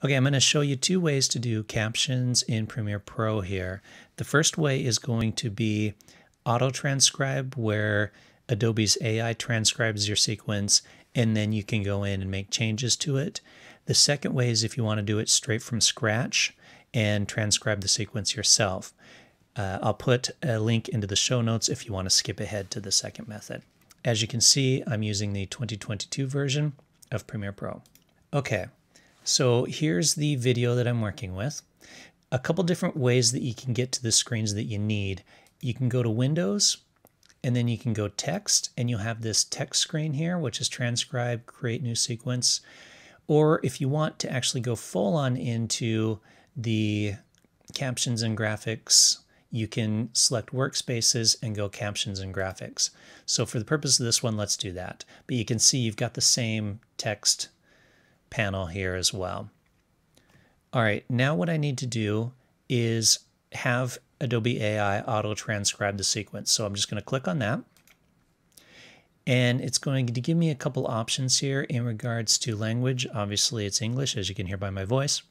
Okay, I'm going to show you two ways to do captions in Premiere Pro here. The first way is going to be auto transcribe, where Adobe's AI transcribes your sequence and then you can go in and make changes to it. The second way is if you want to do it straight from scratch and transcribe the sequence yourself. I'll put a link into the show notes if you want to skip ahead to the second method. As you can see, I'm using the 2022 version of Premiere Pro. Okay. So here's the video that I'm working with. A couple different ways that you can get to the screens that you need. You can go to Windows, and then you can go Text, and you'll have this text screen here, which is Transcribe, Create New Sequence. Or if you want to actually go full on into the Captions and Graphics, you can select Workspaces and go Captions and Graphics. So for the purpose of this one, let's do that. But you can see you've got the same text panel here as well. All right, now what I need to do is have Adobe AI auto transcribe the sequence. So I'm just going to click on that. And it's going to give me a couple options here in regards to language. Obviously, it's English, as you can hear by my voice.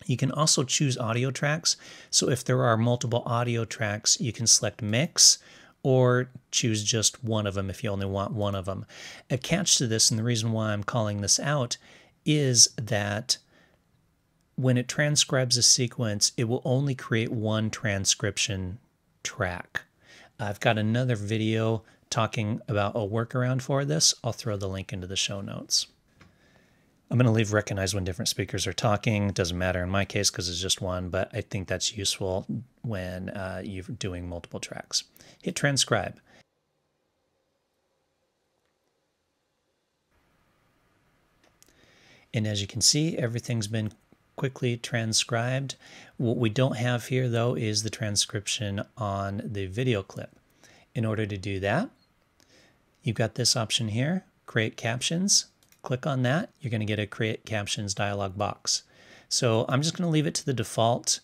You can also choose audio tracks. So if there are multiple audio tracks, you can select mix or choose just one of them if you only want one of them. A catch to this, and the reason why I'm calling this out, is that when it transcribes a sequence, it will only create one transcription track. I've got another video talking about a workaround for this. I'll throw the link into the show notes. I'm going to leave recognize when different speakers are talking. It doesn't matter in my case because it's just one, but I think that's useful when you're doing multiple tracks. Hit transcribe. And as you can see, everything's been quickly transcribed. What we don't have here, though, is the transcription on the video clip. In order to do that, you've got this option here, Create Captions. Click on that. You're going to get a Create Captions dialog box. So I'm just going to leave it to the default.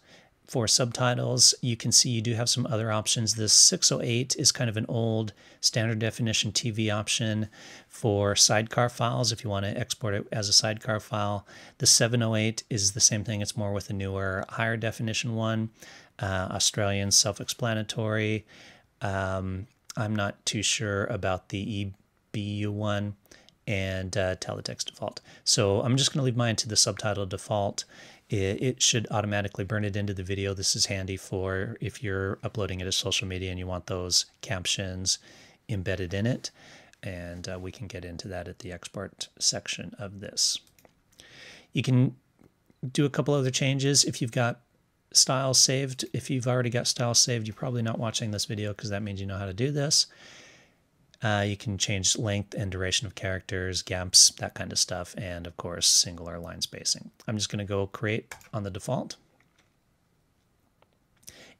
For subtitles, you can see you do have some other options. This 608 is kind of an old standard definition TV option for sidecar files if you want to export it as a sidecar file. The 708 is the same thing. It's more with a newer, higher definition one. Australian, self-explanatory. I'm not too sure about the EBU one, and teletext default. So I'm just going to leave mine to the subtitle default. It should automatically burn it into the video. This is handy for if you're uploading it to social media and you want those captions embedded in it. And we can get into that at the export section of this. You can do a couple other changes if you've got styles saved. If you've already got styles saved, you're probably not watching this video because that means you know how to do this. You can change length and duration of characters, gaps, that kind of stuff, and of course, singular line spacing. I'm just going to go create on the default.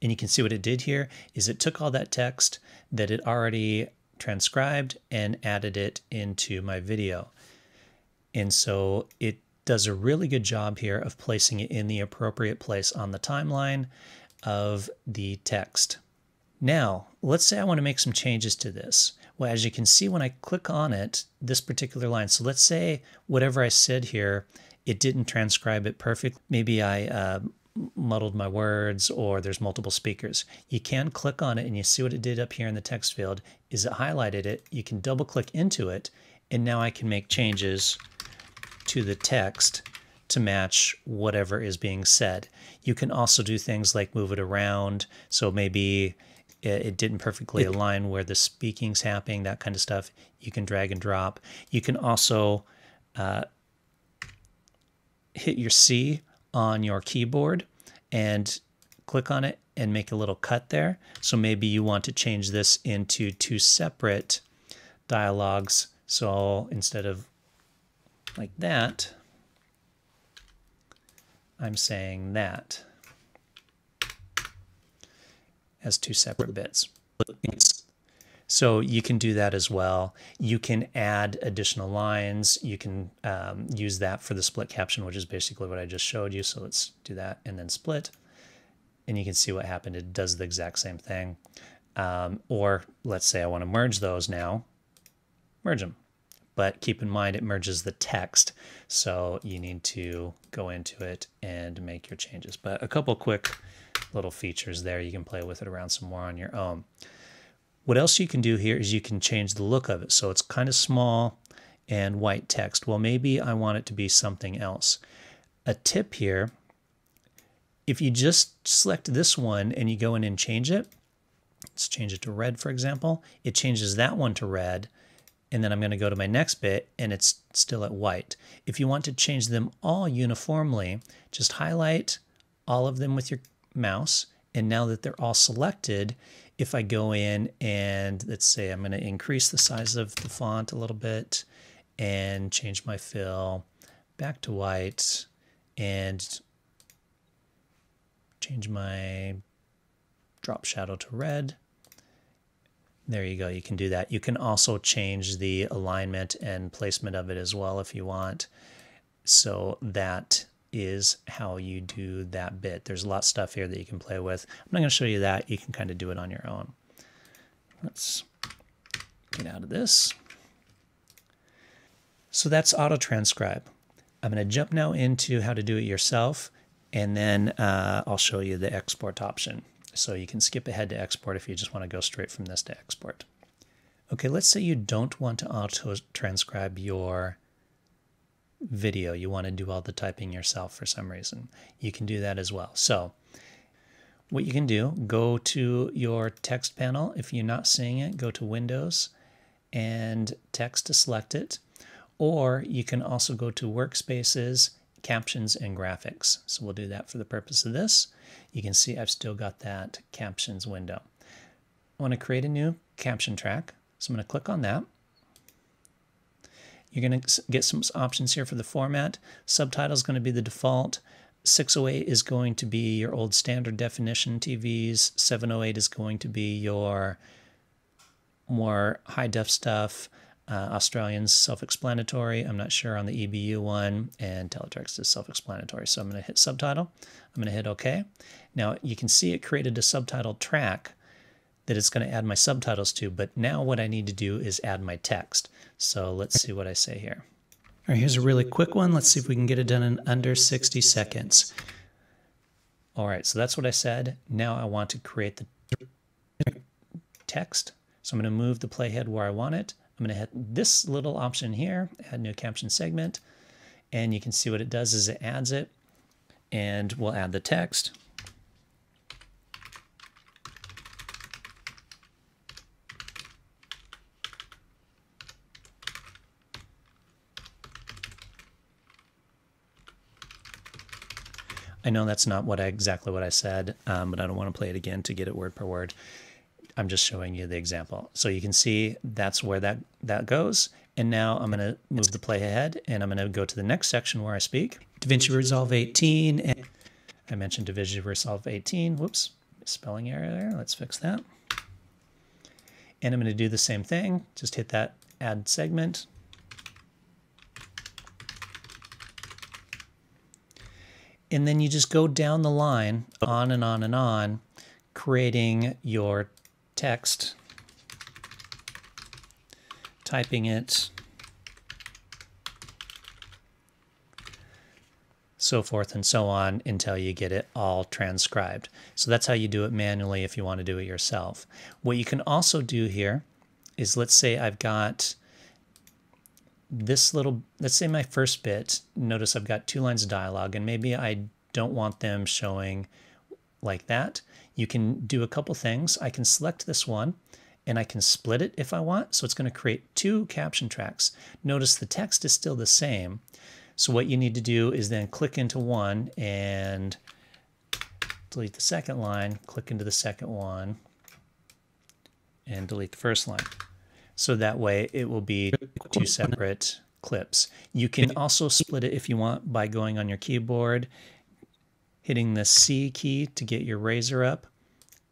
And you can see what it did here is it took all that text that it already transcribed and added it into my video. And so it does a really good job here of placing it in the appropriate place on the timeline of the text. Now, let's say I want to make some changes to this. Well, as you can see when I click on it, this particular line, so let's say whatever I said here, it didn't transcribe it perfect. Maybe I muddled my words or there's multiple speakers. You can click on it and you see what it did up here in the text field is it highlighted it. You can double click into it and now I can make changes to the text to match whatever is being said. You can also do things like move it around. So maybe it didn't perfectly align where the speaking's happening, that kind of stuff. You can drag and drop. You can also hit your C on your keyboard and click on it and make a little cut there. So maybe you want to change this into two separate dialogues. So instead of like that, I'm saying that as two separate bits. So you can do that as well. You can add additional lines. You can use that for the split caption, which is basically what I just showed you. So let's do that and then split. And you can see what happened. It does the exact same thing. Or let's say I want to merge those now. Merge them. but keep in mind it merges the text. So you need to go into it and make your changes. But a couple quick little features there. You can play with it around some more on your own. What else you can do here is you can change the look of it. So it's kind of small and white text. Well, maybe I want it to be something else. A tip here, if you just select this one and you go in and change it, let's change it to red, for example, it changes that one to red. And then I'm going to go to my next bit and it's still at white. If you want to change them all uniformly, just highlight all of them with your mouse. And now that they're all selected, if I go in and let's say I'm going to increase the size of the font a little bit and change my fill back to white and change my drop shadow to red. There you go, you can do that. You can also change the alignment and placement of it as well if you want. So that is how you do that bit. There's a lot of stuff here that you can play with. I'm not going to show you that. You can kind of do it on your own. Let's get out of this. So that's auto transcribe. I'm going to jump now into how to do it yourself, and then I'll show you the export option. So you can skip ahead to export if you just want to go straight from this to export. Okay, let's say you don't want to auto transcribe your video. You want to do all the typing yourself for some reason. You can do that as well. So what you can do, go to your text panel. If you're not seeing it, go to Windows and text to select it. Or you can also go to Workspaces, Captions, and Graphics. So we'll do that for the purpose of this. You can see I've still got that Captions window. I want to create a new caption track. So I'm going to click on that. You're going to get some options here for the format. Subtitles is going to be the default. 608 is going to be your old standard definition TVs. 708 is going to be your more high def stuff. Australian's self-explanatory. I'm not sure on the EBU one, and teletext is self-explanatory. So I'm going to hit subtitle. I'm going to hit OK. Now you can see it created a subtitle track that it's going to add my subtitles to, but now what I need to do is add my text. So let's see what I say here. All right, here's a really quick one. Let's see if we can get it done in under 60 seconds. All right, so that's what I said. Now I want to create the text. So I'm going to move the playhead where I want it. I'm going to hit this little option here, add new caption segment, and you can see what it does is it adds it, and we'll add the text. I know that's not exactly what I said, but I don't want to play it again to get it word per word. I'm just showing you the example. So you can see that's where that goes. And now I'm going to move the play ahead, and I'm going to go to the next section where I speak. DaVinci Resolve 18. And I mentioned DaVinci Resolve 18. Whoops, spelling error there. Let's fix that. And I'm going to do the same thing. Just hit that add segment. And then you just go down the line, on and on and on, creating your text, typing it, so forth and so on until you get it all transcribed. So that's how you do it manually if you want to do it yourself. What you can also do here is, let's say I've got this little, let's say my first bit, notice I've got 2 lines of dialogue, and maybe I don't want them showing like that. You can do a couple things. I can select this one and I can split it if I want. So it's going to create 2 caption tracks. Notice the text is still the same. So what you need to do is then click into one and delete the second line, click into the second one, and delete the first line. So that way it will be 2 separate clips. You can also split it if you want by going on your keyboard, hitting the C key to get your razor up,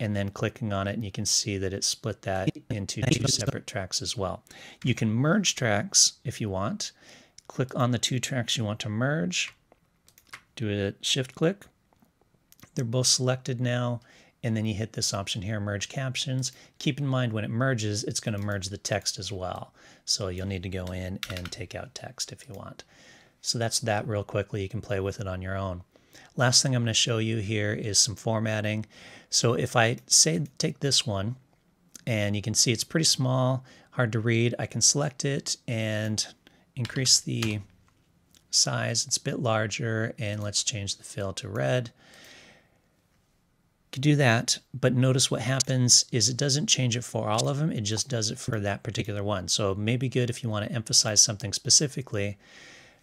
and then clicking on it, and you can see that it split that into 2 separate tracks as well. You can merge tracks if you want. Click on the 2 tracks you want to merge, do a shift click. They're both selected now, and then you hit this option here, merge captions. Keep in mind when it merges, it's going to merge the text as well. So you'll need to go in and take out text if you want. So that's that real quickly. You can play with it on your own. Last thing I'm going to show you here is some formatting. So if I say take this one, and you can see it's pretty small, hard to read, I can select it and increase the size. It's a bit larger, and let's change the fill to red. You can do that, but notice what happens is it doesn't change it for all of them, it just does it for that particular one. So it may be good if you want to emphasize something specifically,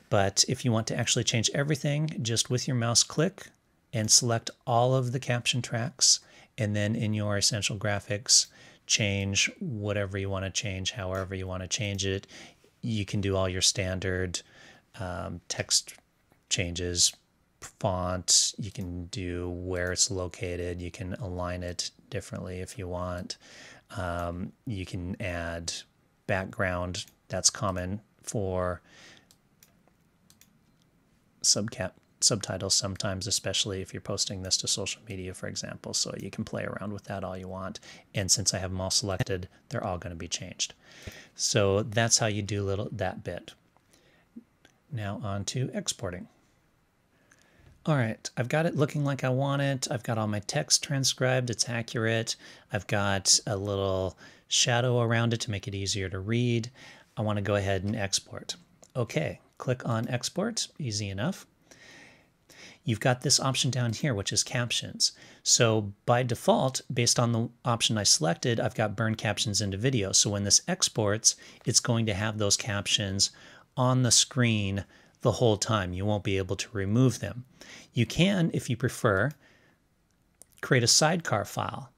but if you want to actually change everything, just with your mouse click and select all of the caption tracks, and then in your essential graphics, change whatever you want to change, however you want to change it. You can do all your standard text changes, font, you can do where it's located, you can align it differently if you want. You can add background, that's common for subtitles sometimes, especially if you're posting this to social media, for example. So you can play around with that all you want. And since I have them all selected, they're all going to be changed. So that's how you do that bit. Now on to exporting. All right, I've got it looking like I want it. I've got all my text transcribed, it's accurate. I've got a little shadow around it to make it easier to read. I want to go ahead and export. Okay, click on export, easy enough. You've got this option down here, which is captions. So by default, based on the option I selected, I've got burn captions into video. So when this exports, it's going to have those captions on the screen the whole time. You won't be able to remove them. You can, if you prefer, create a sidecar file.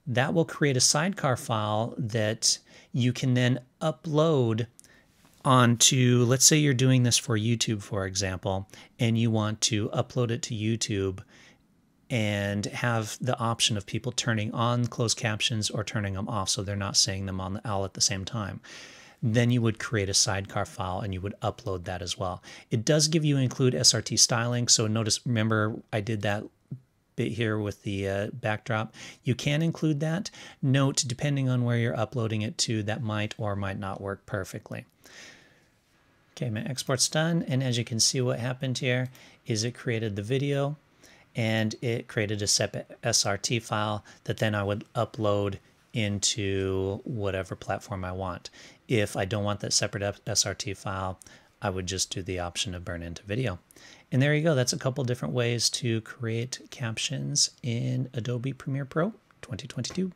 That will create a sidecar file that you can then upload onto, let's say you're doing this for YouTube, for example, and you want to upload it to YouTube and have the option of people turning on closed captions or turning them off so they're not seeing them all at the same time. Then you would create a sidecar file and you would upload that as well. It does give you include SRT styling, so notice, remember I did that bit here with the backdrop. You can include that. Note, depending on where you're uploading it to, that might or might not work perfectly. Okay, my export's done, and as you can see, what happened here is it created the video and it created a separate SRT file that then I would upload into whatever platform I want. If I don't want that separate SRT file, I would just do the option of burn into video. And there you go. That's a couple different ways to create captions in Adobe Premiere Pro 2022.